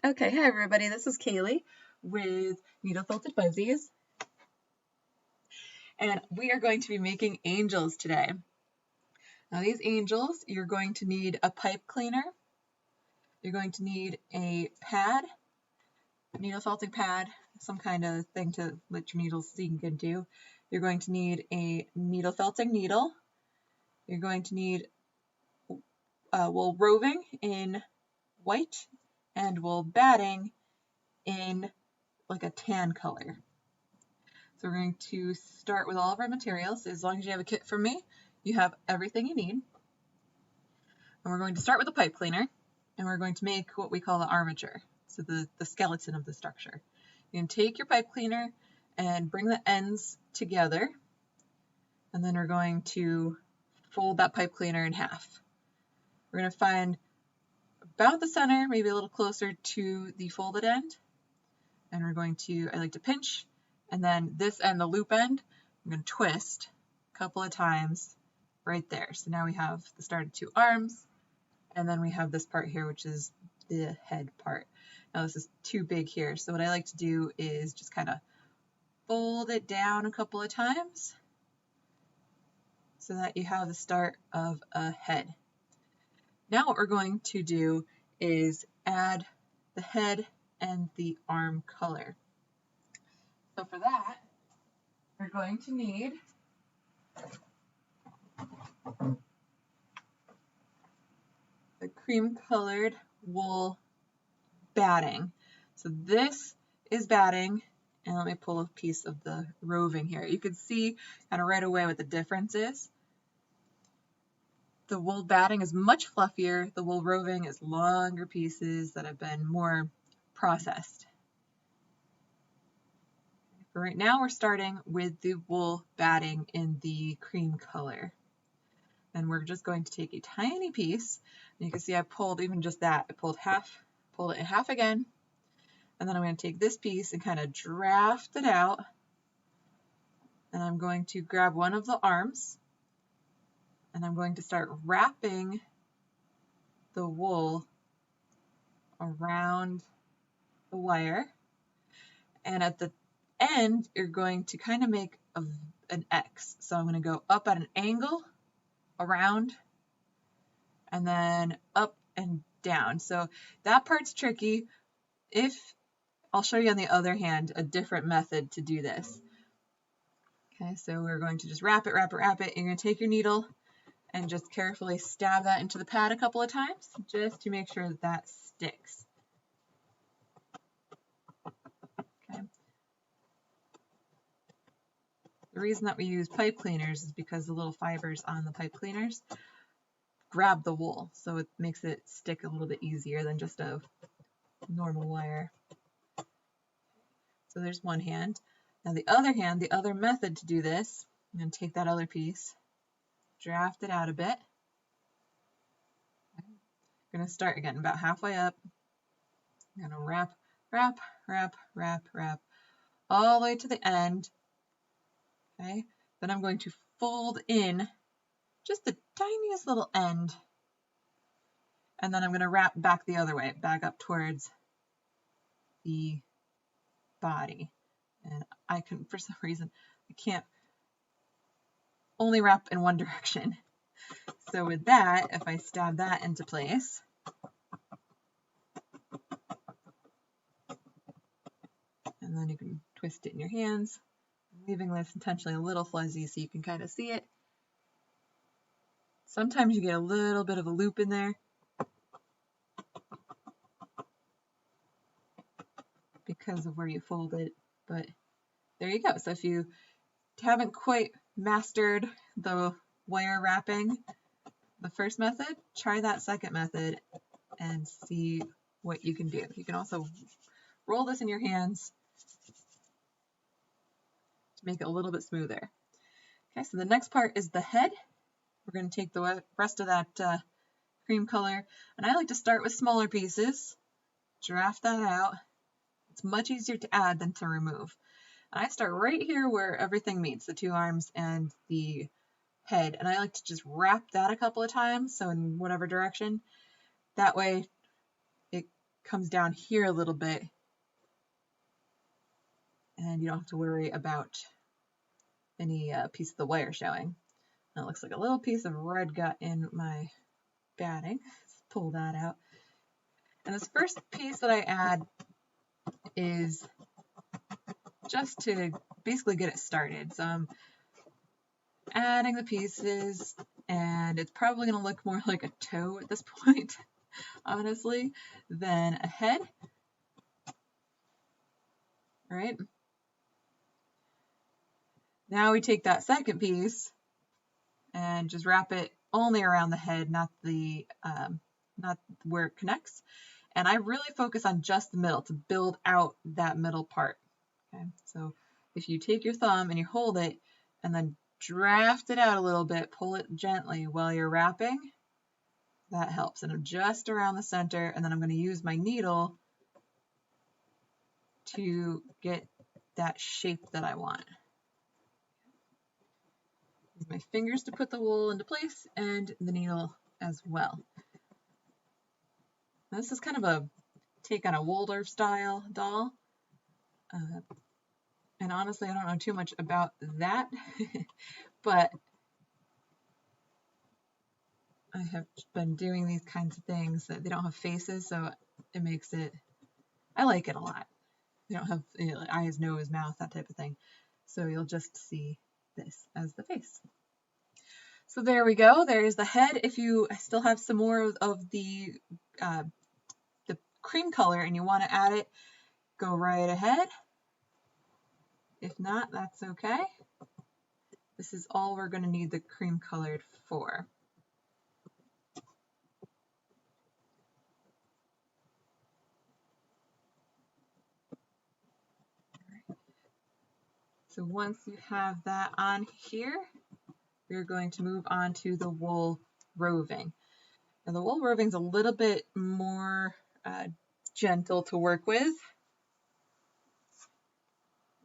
Okay, hi everybody, this is Kaylee with Needle Felted Fuzzies, and we are going to be making angels today. Now these angels, you're going to need a pipe cleaner, you're going to need a pad, a needle felting pad, some kind of thing to let your needles sink into. You're going to need a needle felting needle, you're going to need wool roving in white and wool batting in like a tan color. So we're going to start with all of our materials. As long as you have a kit from me, you have everything you need. And we're going to start with the pipe cleaner, and we're going to make what we call the armature, so the skeleton of the structure. You can take your pipe cleaner and bring the ends together, and then we're going to fold that pipe cleaner in half. We're going to find about the center, maybe a little closer to the folded end, and we're going to, I like to pinch, and then this end, the loop end, I'm going to twist a couple of times right there. So now we have the start of two arms, and then we have this part here, which is the head part. Now this is too big here, so what I like to do is just kind of fold it down a couple of times so that you have the start of a head. Now what we're going to do is add the head and the arm color. So for that, we're going to need the cream colored wool batting. So this is batting, and let me pull a piece of the roving here. You can see kind of right away what the difference is. The wool batting is much fluffier. The wool roving is longer pieces that have been more processed. For right now, we're starting with the wool batting in the cream color. And we're just going to take a tiny piece. And you can see I pulled even just that. I pulled it in half again. And then I'm going to take this piece and kind of draft it out. And I'm going to grab one of the arms. And I'm going to start wrapping the wool around the wire. And at the end, you're going to kind of make an X. So I'm going to go up at an angle, around, and then up and down. So that part's tricky. I'll show you on the other hand a different method to do this. Okay, so we're going to just wrap it, wrap it, wrap it. You're going to take your needle and just carefully stab that into the pad a couple of times just to make sure that sticks. Okay. The reason that we use pipe cleaners is because the little fibers on the pipe cleaners grab the wool, so it makes it stick a little bit easier than just a normal wire. So there's one hand. Now the other hand, the other method to do this, I'm going to take that other piece, draft it out a bit. I'm going to start again about halfway up. I'm going to wrap, wrap, wrap, wrap, wrap, all the way to the end. Okay, then I'm going to fold in just the tiniest little end, and then I'm going to wrap back the other way, back up towards the body. And I can, for some reason, I can't only wrap in one direction. So with that, if I stab that into place, and then you can twist it in your hands, leaving this intentionally a little fuzzy so you can kind of see it. Sometimes you get a little bit of a loop in there because of where you fold it, but there you go. So if you haven't quite mastered the wire wrapping, the first method, try that second method and see what you can do. You can also roll this in your hands to make it a little bit smoother. Okay, so the next part is the head. We're going to take the rest of that cream color, and I like to start with smaller pieces, draft that out. It's much easier to add than to remove. And I start right here where everything meets, the two arms and the head, and I like to just wrap that a couple of times, so in whatever direction. That way it comes down here a little bit, and you don't have to worry about any piece of the wire showing. And it looks like a little piece of red got in my batting. Let's pull that out. And this first piece that I add is just to basically get it started. So I'm adding the pieces, and it's probably going to look more like a toe at this point, honestly, than a head. All right. Now we take that second piece and just wrap it only around the head, not where it connects. And I really focus on just the middle to build out that middle part. Okay, so if you take your thumb and you hold it and then draft it out a little bit, pull it gently while you're wrapping, that helps. And I'm just around the center, and then I'm going to use my needle to get that shape that I want. Use my fingers to put the wool into place and the needle as well. Now, this is kind of a take on a Waldorf style doll. And honestly, I don't know too much about that, but I have been doing these kinds of things that they don't have faces, so it makes it, I like it a lot. They don't have eyes, nose, mouth, that type of thing. So you'll just see this as the face. So there we go. There's the head. If you still have some more of the cream color and you want to add it, go right ahead. If not, that's okay. This is all we're going to need the cream colored for. So once you have that on here, we're going to move on to the wool roving. Now the wool roving is a little bit more gentle to work with.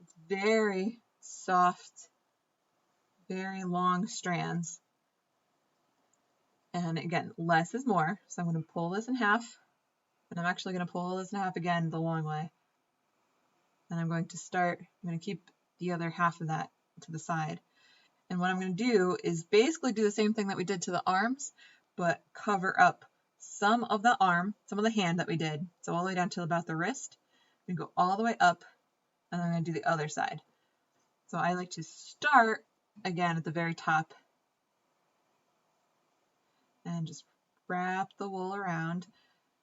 It's very soft, very long strands. And again, less is more. So I'm going to pull this in half, and I'm actually going to pull this in half again the long way. And I'm going to keep the other half of that to the side. And what I'm going to do is basically do the same thing that we did to the arms, but cover up some of the arm, some of the hand that we did. So all the way down to about the wrist. I'm going to go all the way up, and then I'm going to do the other side. So I like to start again at the very top and just wrap the wool around.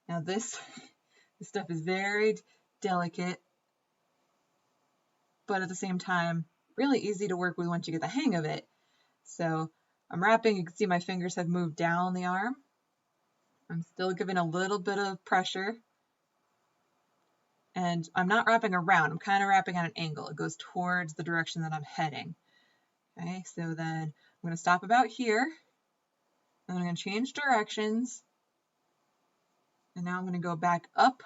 Now this stuff is very delicate, but at the same time, really easy to work with once you get the hang of it. So I'm wrapping, you can see my fingers have moved down the arm. I'm still giving a little bit of pressure. And I'm not wrapping around, I'm kind of wrapping at an angle. It goes towards the direction that I'm heading. Okay, so then I'm going to stop about here. And I'm going to change directions. And now I'm going to go back up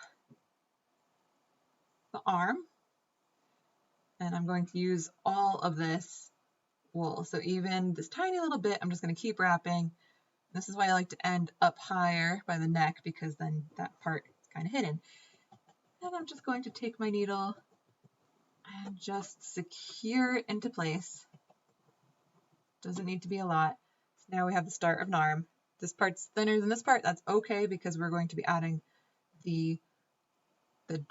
the arm. And I'm going to use all of this wool. So even this tiny little bit, I'm just going to keep wrapping. This is why I like to end up higher by the neck, because then that part is kind of hidden. And I'm just going to take my needle and just secure it into place. Doesn't need to be a lot. So now we have the start of an arm. This part's thinner than this part. That's okay, because we're going to be adding the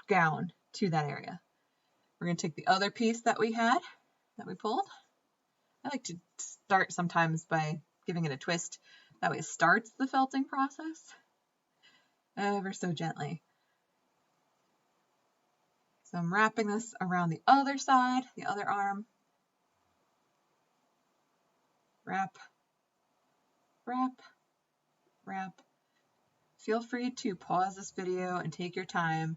gown to that area. We're going to take the other piece that we had, that we pulled. I like to start sometimes by giving it a twist. That way it starts the felting process ever so gently. So I'm wrapping this around the other side, the other arm. Wrap, wrap, wrap. Feel free to pause this video and take your time,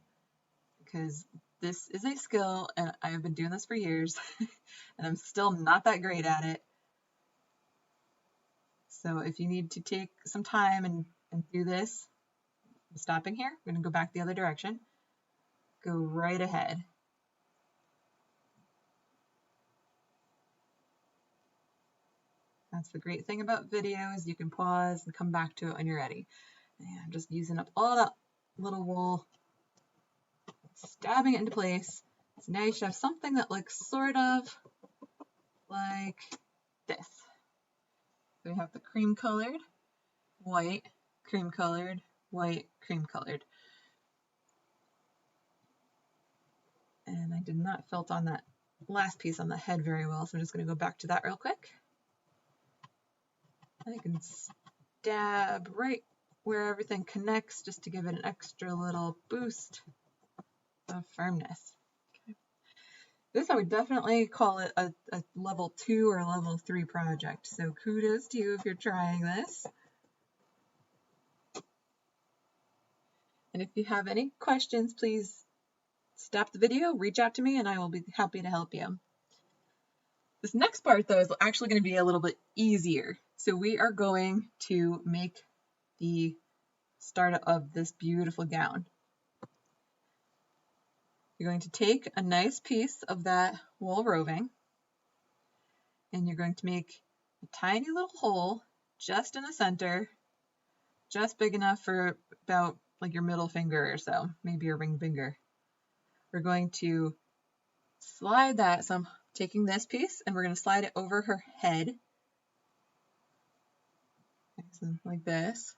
because this is a skill and I've been doing this for years and I'm still not that great at it. So if you need to take some time and do this, I'm stopping here. I'm going to go back the other direction. Go right ahead. That's the great thing about videos. You can pause and come back to it when you're ready. And I'm just using up all that little wool stabbing it into place. So now you should have something that looks sort of like this. So we have the cream colored, white, cream colored, white, cream colored. And I did not felt on that last piece on the head very well, so I'm just going to go back to that real quick. I can stab right where everything connects just to give it an extra little boost of firmness. Okay. This I would definitely call it a level 2 or level 3 project, so kudos to you if you're trying this. And if you have any questions, please stop the video, reach out to me, and I will be happy to help you. This next part, though, is actually going to be a little bit easier. So we are going to make the start of this beautiful gown. You're going to take a nice piece of that wool roving, and you're going to make a tiny little hole just in the center, just big enough for about like your middle finger or so, maybe your ring finger. We're going to slide that, so I'm taking this piece and we're going to slide it over her head, like this.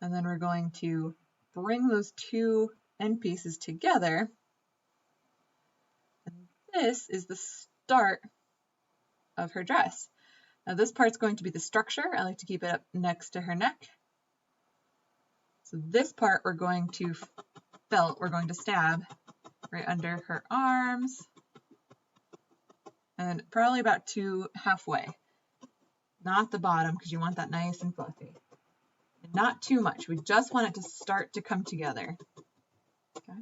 And then we're going to bring those two end pieces together. And this is the start of her dress. Now this part's going to be the structure. I like to keep it up next to her neck. So this part we're going to stab right under her arms and probably about to halfway. Not the bottom, because you want that nice and fluffy. And not too much. We just want it to start to come together. Okay.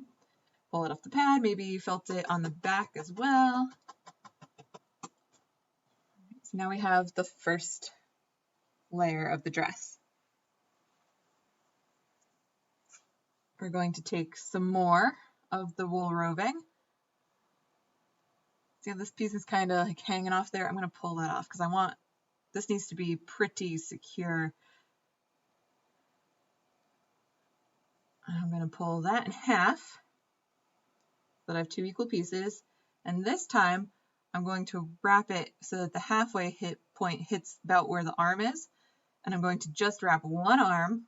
Pull it off the pad. Maybe you felt it on the back as well. So now we have the first layer of the dress. We're going to take some more of the wool roving. See how this piece is kind of like hanging off there? I'm going to pull that off because this needs to be pretty secure. I'm going to pull that in half so that I have two equal pieces. And this time I'm going to wrap it so that the halfway point hits about where the arm is. And I'm going to just wrap one arm.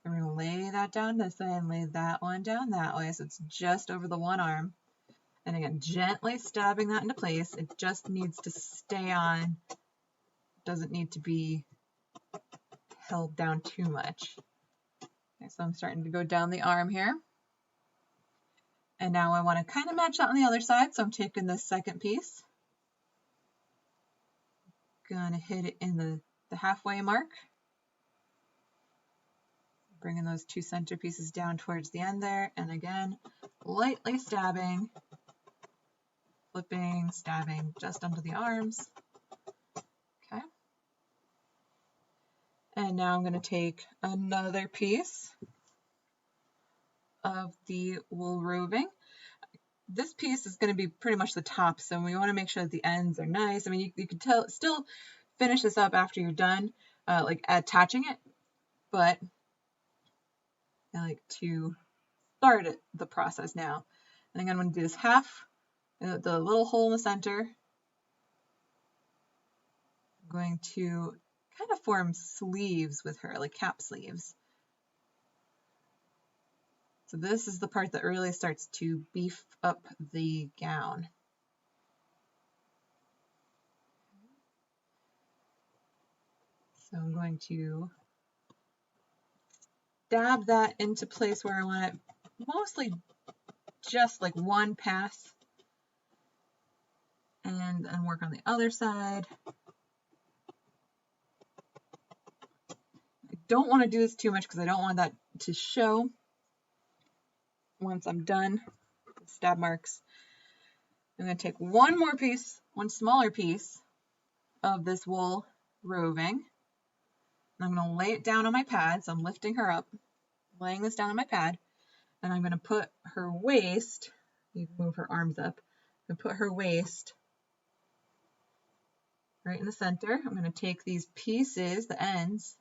I'm going to lay that down this way and lay that one down that way. So it's just over the one arm. And again, gently stabbing that into place. It just needs to stay on. It doesn't need to be held down too much. Okay, so I'm starting to go down the arm here. And now I want to kind of match that on the other side. So I'm taking this second piece. Gonna hit it in the halfway mark. Bringing those two center pieces down towards the end there. And again, lightly stabbing, flipping, stabbing just under the arms. Okay. And now I'm going to take another piece of the wool roving. This piece is going to be pretty much the top, so we want to make sure that the ends are nice. I mean, you could still finish this up after you're done, like attaching it, but I like to start the process now. And I'm going to do this half, the little hole in the center. I'm going to kind of form sleeves with her, like cap sleeves. So this is the part that really starts to beef up the gown. So I'm going to stab that into place where I want it, mostly just like one pass, and then work on the other side. I don't want to do this too much because I don't want that to show once I'm done with stab marks. I'm going to take one more piece, one smaller piece of this wool roving. I'm going to lay it down on my pad, so I'm lifting her up, laying this down on my pad, and I'm going to put her waist, you can move her arms up, and put her waist right in the center. I'm going to take these pieces, the ends,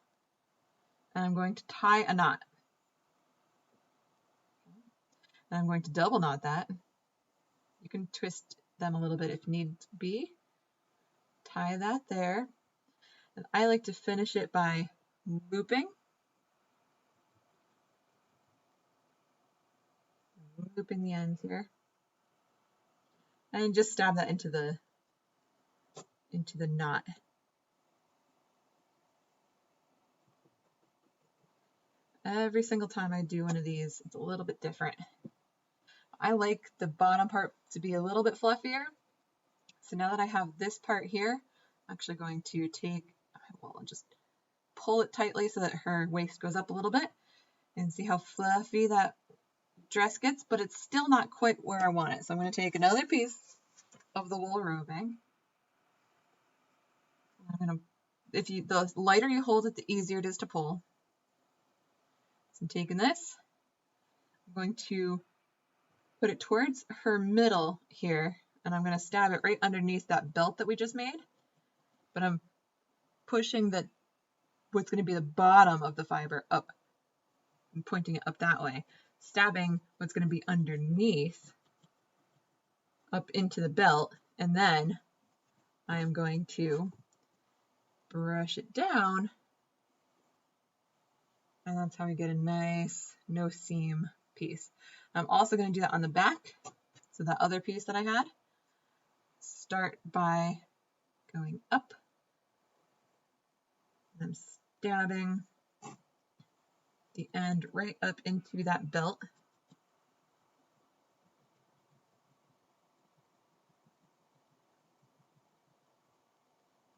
and I'm going to tie a knot. And I'm going to double knot that. You can twist them a little bit if need be. Tie that there. And I like to finish it by looping. Looping the ends here. And just stab that into the knot. Every single time I do one of these, it's a little bit different. I like the bottom part to be a little bit fluffier. So now that I have this part here, I'm actually going to take, well, I'll just pull it tightly so that her waist goes up a little bit and see how fluffy that dress gets, but it's still not quite where I want it. So I'm going to take another piece of the wool roving. The lighter you hold it, the easier it is to pull. So I'm taking this, I'm going to put it towards her middle here, and I'm going to stab it right underneath that belt that we just made, but I'm pushing what's going to be the bottom of the fiber up. I'm pointing it up that way, stabbing what's going to be underneath up into the belt, and then I am going to brush it down, and that's how we get a nice no seam piece. I'm also going to do that on the back. So that other piece that I had, start by going up, and I'm stabbing the end right up into that belt.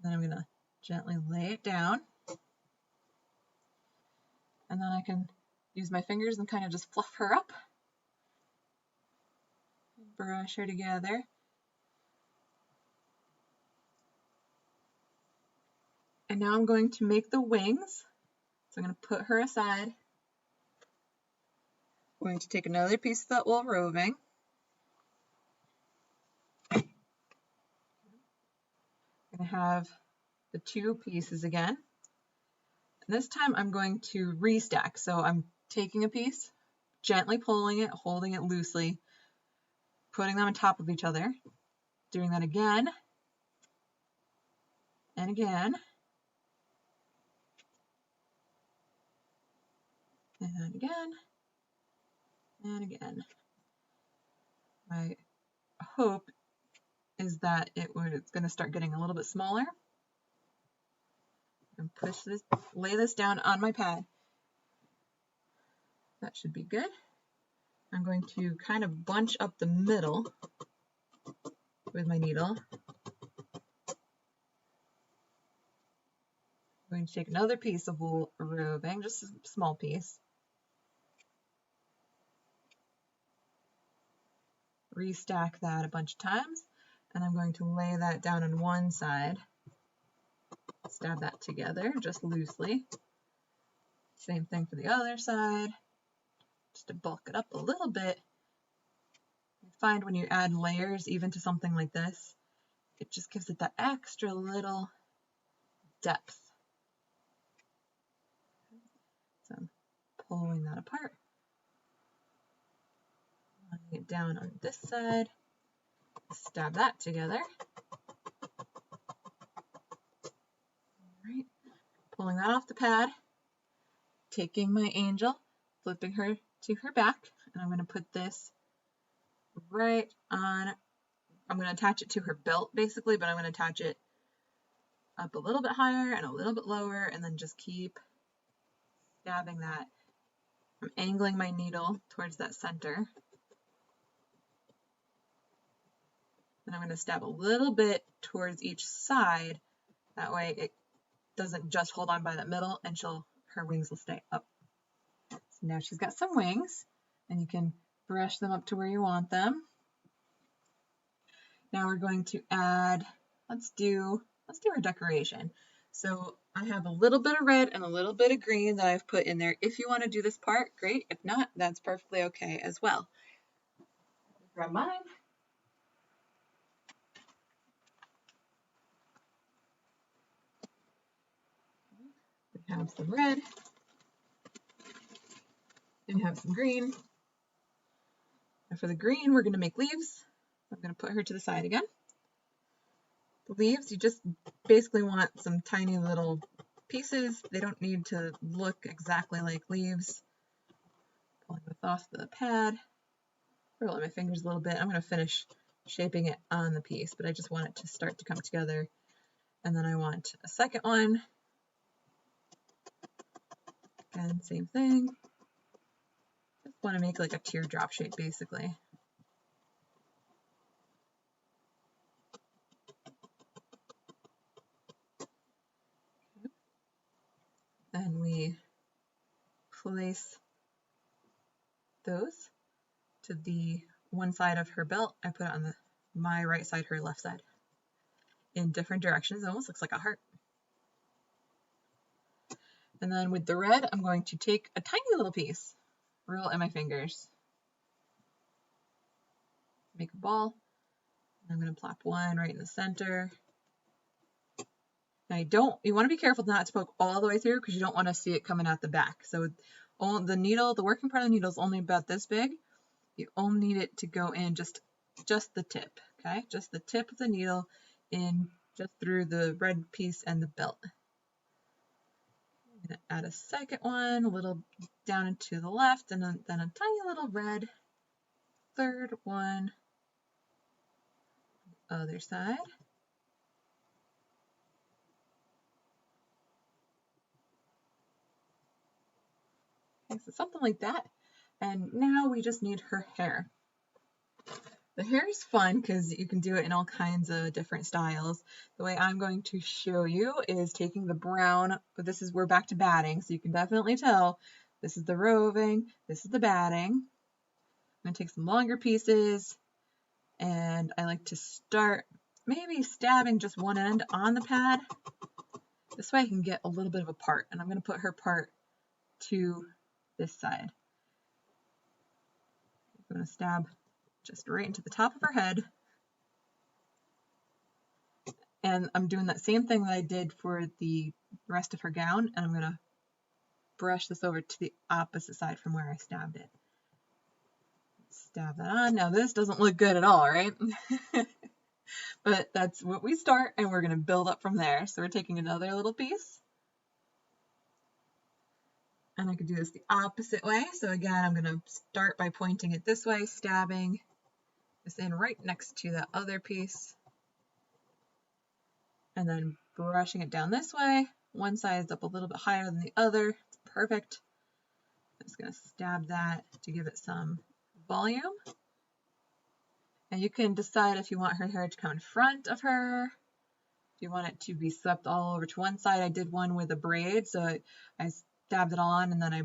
Then I'm going to gently lay it down, and then I can use my fingers and kind of just fluff her up, brush her together. And now I'm going to make the wings. So I'm going to put her aside. I'm going to take another piece of that wool roving. I'm going to have the two pieces again. And this time I'm going to restack. So I'm taking a piece, gently pulling it, holding it loosely, putting them on top of each other, doing that again and again, and again, and again. My hope is that it's going to start getting a little bit smaller. And lay this down on my pad. That should be good. I'm going to kind of bunch up the middle with my needle. I'm going to take another piece of wool roving, just a small piece. Restack that a bunch of times, and I'm going to lay that down on one side. Stab that together just loosely. Same thing for the other side, just to bulk it up a little bit. You find when you add layers, even to something like this, it just gives it that extra little depth. So I'm pulling that apart, laying it down on this side, stab that together. All right, pulling that off the pad, taking my angel, flipping her to her back, and I'm going to put this right on. I'm going to attach it to her belt basically, but I'm going to attach it up a little bit higher and a little bit lower, and then just keep stabbing that. I'm angling my needle towards that center. And I'm going to stab a little bit towards each side. That way it doesn't just hold on by that middle, and her wings will stay up. So now she's got some wings, and you can brush them up to where you want them. Now we're going to add, let's do our decoration. So I have a little bit of red and a little bit of green that I've put in there. If you want to do this part, great. If not, that's perfectly okay as well. Grab mine. We have some red. And we have some green. And for the green, we're going to make leaves. I'm going to put her to the side again. The leaves, you just basically want some tiny little pieces. They don't need to look exactly like leaves. Pulling this off the pad. Roll my fingers a little bit. I'm going to finish shaping it on the piece, but I just want it to start to come together. And then I want a second one. Again, same thing. Just want to make like a teardrop shape, basically. And we place those to the one side of her belt. I put it on my right side, her left side, in different directions. It almost looks like a heart. And then with the red, I'm going to take a tiny little piece, roll it in my fingers, make a ball. I'm going to plop one right in the center. Now you want to be careful not to poke all the way through because you don't want to see it coming out the back. So the needle, the working part of the needle is only about this big. You only need it to go in just the tip, okay? Just the tip of the needle in just through the red piece and the belt. I'm going to add a second one, a little down and to the left, and then a tiny little red third one, other side. Okay, so something like that. And now we just need her hair. The hair is fun because you can do it in all kinds of different styles. The way I'm going to show you is taking the brown, but we're back to batting, so you can definitely tell this is the roving, this is the batting. I'm going to take some longer pieces, and I like to start maybe stabbing just one end on the pad. This way I can get a little bit of a part, and I'm going to put her part to this side. I'm going to stab just right into the top of her head. And I'm doing that same thing that I did for the rest of her gown, and I'm going to brush this over to the opposite side from where I stabbed it. Stab that on. Now this doesn't look good at all, right? But that's what we start, and we're going to build up from there. So we're taking another little piece. And I could do this the opposite way. So again, I'm going to start by pointing it this way, stabbing this in right next to that other piece. And then brushing it down this way. One side is up a little bit higher than the other. It's perfect. I'm just going to stab that to give it some volume. And you can decide if you want her hair to come in front of her, if you want it to be swept all over to one side. I did one with a braid, so I stabbed it on and then I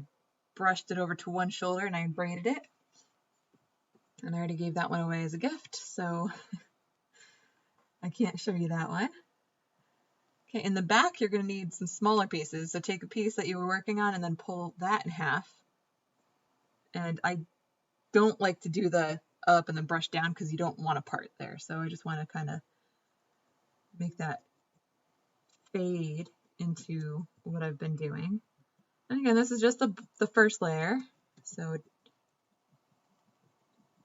brushed it over to one shoulder and I braided it. And I already gave that one away as a gift, so I can't show you that one. Okay, in the back, you're going to need some smaller pieces. So take a piece that you were working on and then pull that in half. And I don't like to do the up and then brush down because you don't want a part there. So I just want to kind of make that fade into what I've been doing. And again, this is just the first layer, so it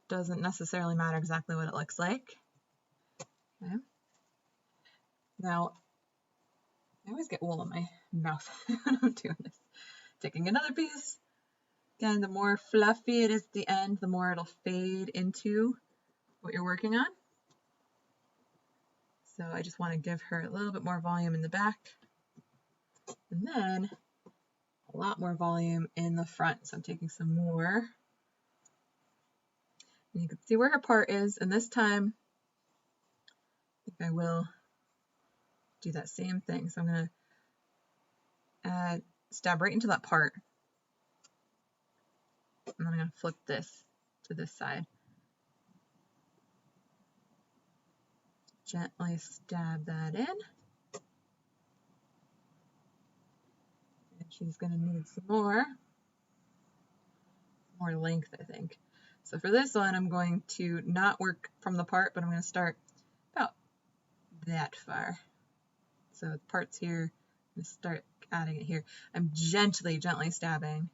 doesn't necessarily matter exactly what it looks like. Okay. Now, I always get wool in my mouth when I'm doing this. Taking another piece. Again, the more fluffy it is at the end, the more it'll fade into what you're working on. So I just want to give her a little bit more volume in the back. And then a lot more volume in the front. So I'm taking some more. And you can see where her part is. And this time, I think I will do that same thing. So I'm going to stab right into that part. And then I'm going to flip this to this side. Gently stab that in. And she's going to need some more length, I think. So for this one, I'm going to not work from the part, but I'm going to start about that far. So the part's here, I'm going to start adding it here. I'm gently stabbing.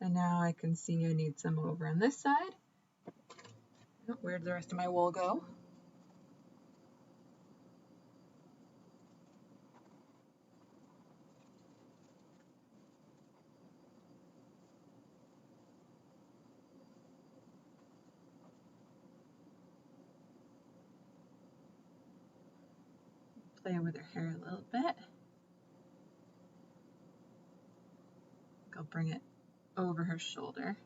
And now I can see I need some over on this side. Oh, where'd the rest of my wool go? Play with her hair a little bit. I'll bring it over her shoulder.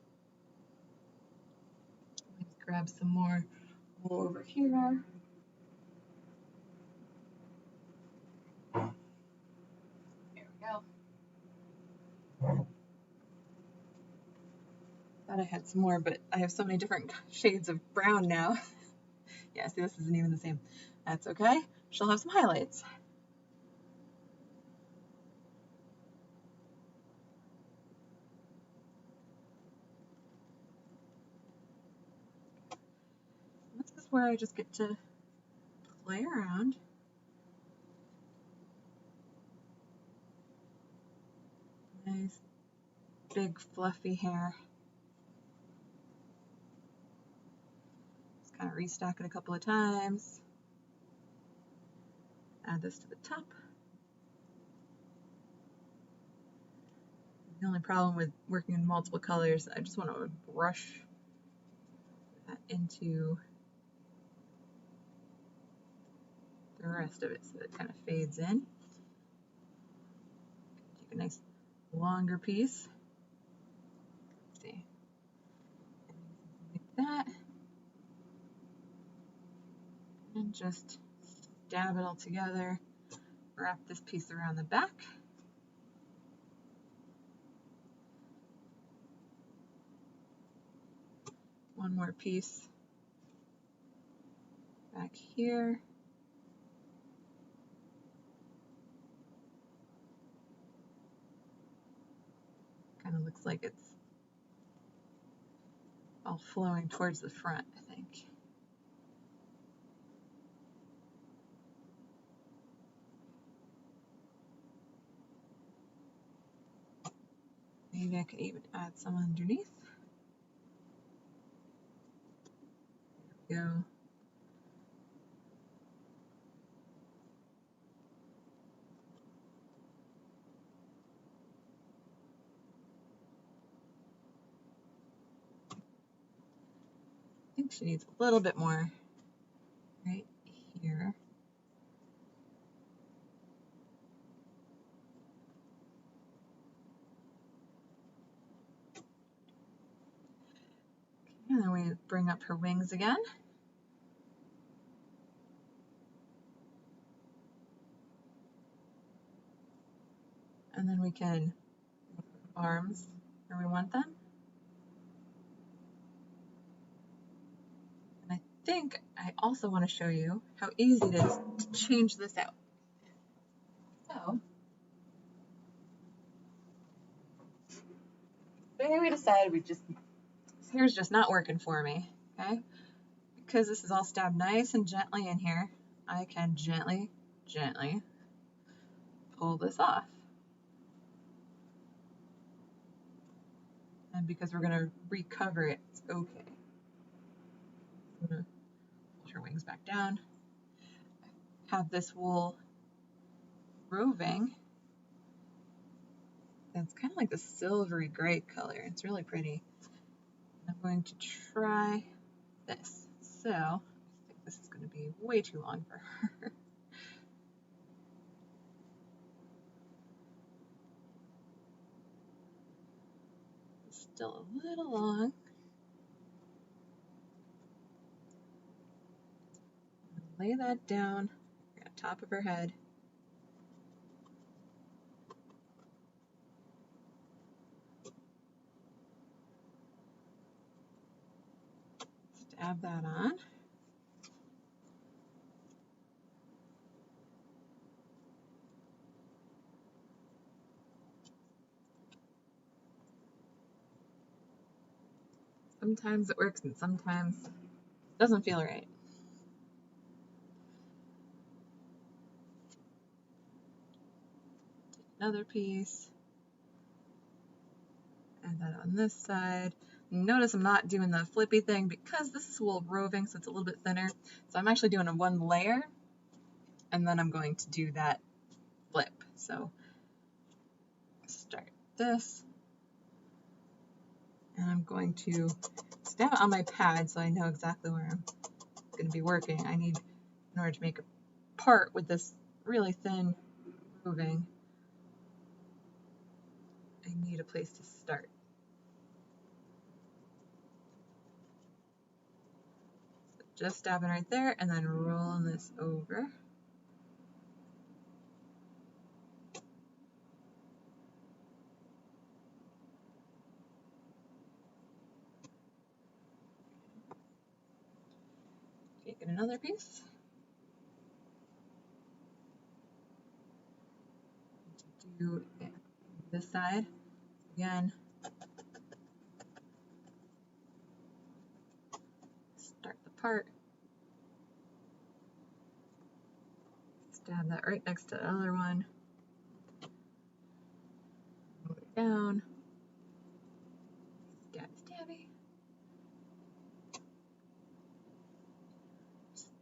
Let's grab some more wool over here. There we go. Thought I had some more, but I have so many different shades of brown now. Yeah, see, this isn't even the same. That's okay. She'll have some highlights. This is where I just get to play around. Nice, big, fluffy hair. Just kind of restack it a couple of times. Add this to the top. The only problem with working in multiple colors, I just want to brush that into the rest of it so it kind of fades in. Take a nice longer piece. Let's see. Like that. And just dab it all together. Wrap this piece around the back. One more piece back here. Kind of looks like it's all flowing towards the front, I think. Maybe I could even add some underneath. There we go. I think she needs a little bit more right here. And then we bring up her wings again. And then we can arms where we want them. And I think I also want to show you how easy it is to change this out. So, today we decided this hair's just not working for me, okay? Because this is all stabbed nice and gently in here, I can gently pull this off. And because we're gonna recover it, it's okay. I'm gonna pull her wings back down. Have this wool roving. It's kind of like the silvery gray color. It's really pretty. I'm going to try this. So I think this is going to be way too long for her. Still a little long. Lay that down on top of her head. Stab that on. Sometimes it works and sometimes it doesn't feel right. Take another piece Add that on this side. Notice I'm not doing the flippy thing because this is wool roving, so it's a little bit thinner. So I'm actually doing a one layer, and then I'm going to do that flip. So start this, and I'm going to stab it on my pad so I know exactly where I'm going to be working. I need, in order to make a part with this really thin roving, I need a place to start. So just stabbing right there and then rolling this over. Taking another piece. Do this side again. Start the part. Stab that right next to the other one. Move it down. Stab, stabby.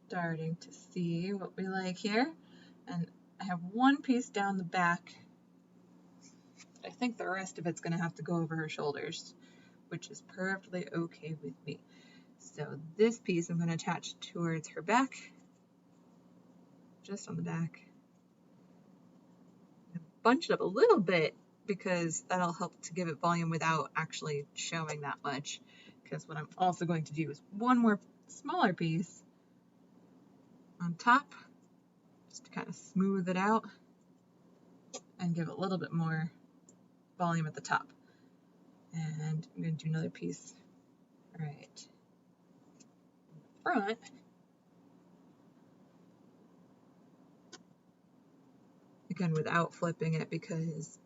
Starting to see what we like here. And I have one piece down the back. I think the rest of it's going to have to go over her shoulders, which is perfectly okay with me. So this piece I'm going to attach towards her back, just on the back. Bunch it up a little bit because that'll help to give it volume without actually showing that much. Because what I'm also going to do is one more smaller piece on top, just to kind of smooth it out and give it a little bit more volume at the top. And I'm going to do another piece right in the front. Again, without flipping it because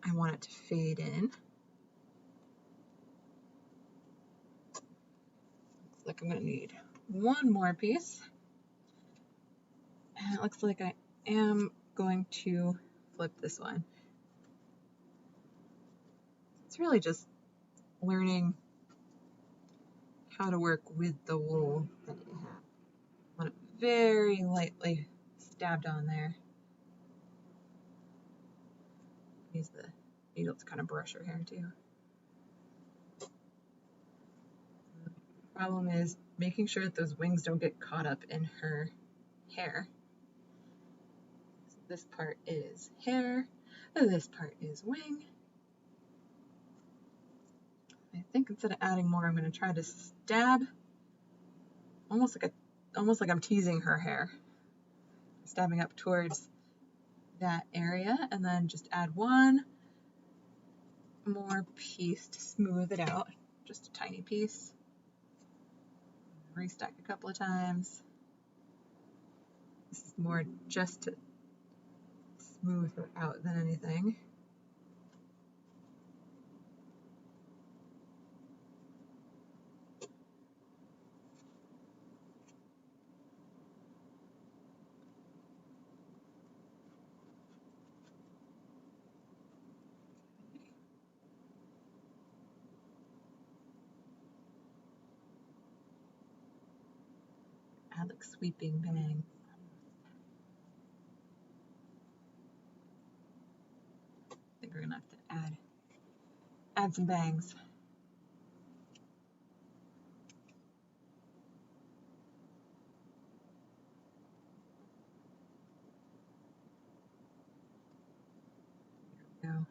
I want it to fade in. Looks like I'm going to need one more piece. And it looks like I am going to flip this one. It's really just learning how to work with the wool that you have. I want it very lightly stabbed on there. Use the needle to kind of brush her hair too. The problem is making sure that those wings don't get caught up in her hair. So this part is hair, this part is wing. I think instead of adding more, I'm going to try to stab almost like I'm teasing her hair, stabbing up towards that area, and then just add one more piece to smooth it out, just a tiny piece. Restack a couple of times. This is more just to smooth her out than anything. Add like sweeping bang. I think we're gonna have to add some bangs. There we go.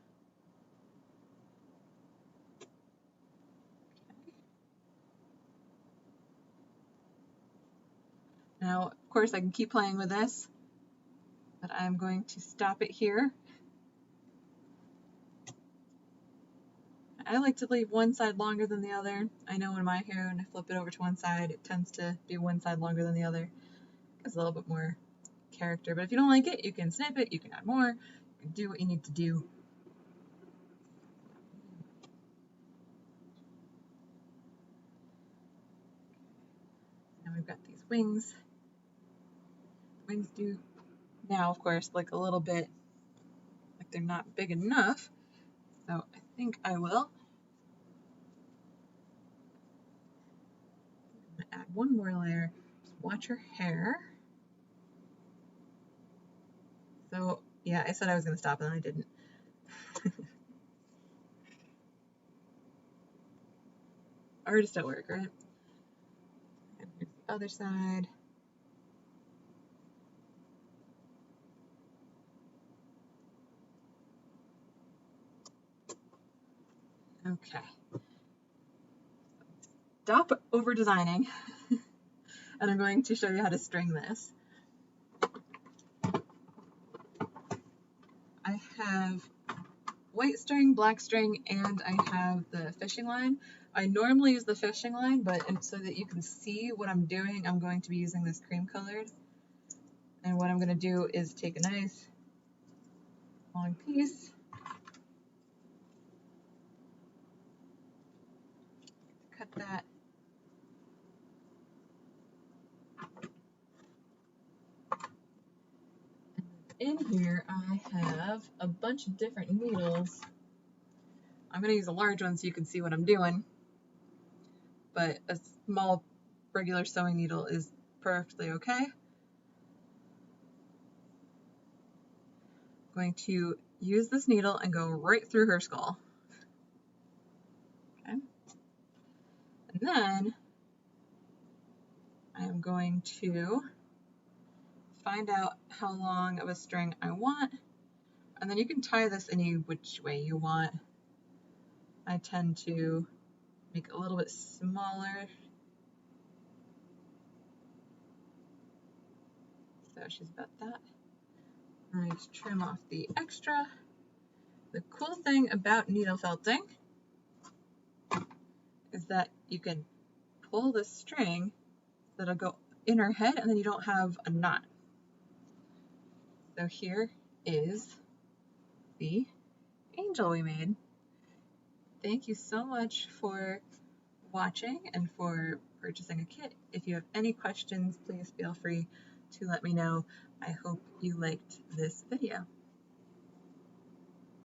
Now, of course, I can keep playing with this, but I'm going to stop it here. I like to leave one side longer than the other. I know in my hair, when I flip it over to one side, it tends to be one side longer than the other. It's a little bit more character, but if you don't like it, you can snip it, you can add more, you can do what you need to do. Now we've got these wings. Wings do now, of course, like a little bit, like they're not big enough. So I think I will. I'm gonna add one more layer. Just watch her hair. So yeah, I said I was gonna stop and I didn't. Artist at work, right? And here's the other side. Okay. Stop over designing. And I'm going to show you how to string this. I have white string, black string, and I have the fishing line. I normally use the fishing line, but so that you can see what I'm doing, I'm going to be using this cream colored. And what I'm going to do is take a nice long piece, cut that, and in here I have a bunch of different needles. I'm going to use a large one so you can see what I'm doing, but a small regular sewing needle is perfectly okay. I'm going to use this needle and go right through her skull. Okay. And then I am going to find out how long of a string I want, and then you can tie this any which way you want. I tend to make it a little bit smaller. So she's about that. I just trim off the extra. The cool thing about needle felting is that you can pull the string that'll go in her head and then you don't have a knot. So here is the angel we made. Thank you so much for watching and for purchasing a kit. If you have any questions, please feel free to let me know. I hope you liked this video.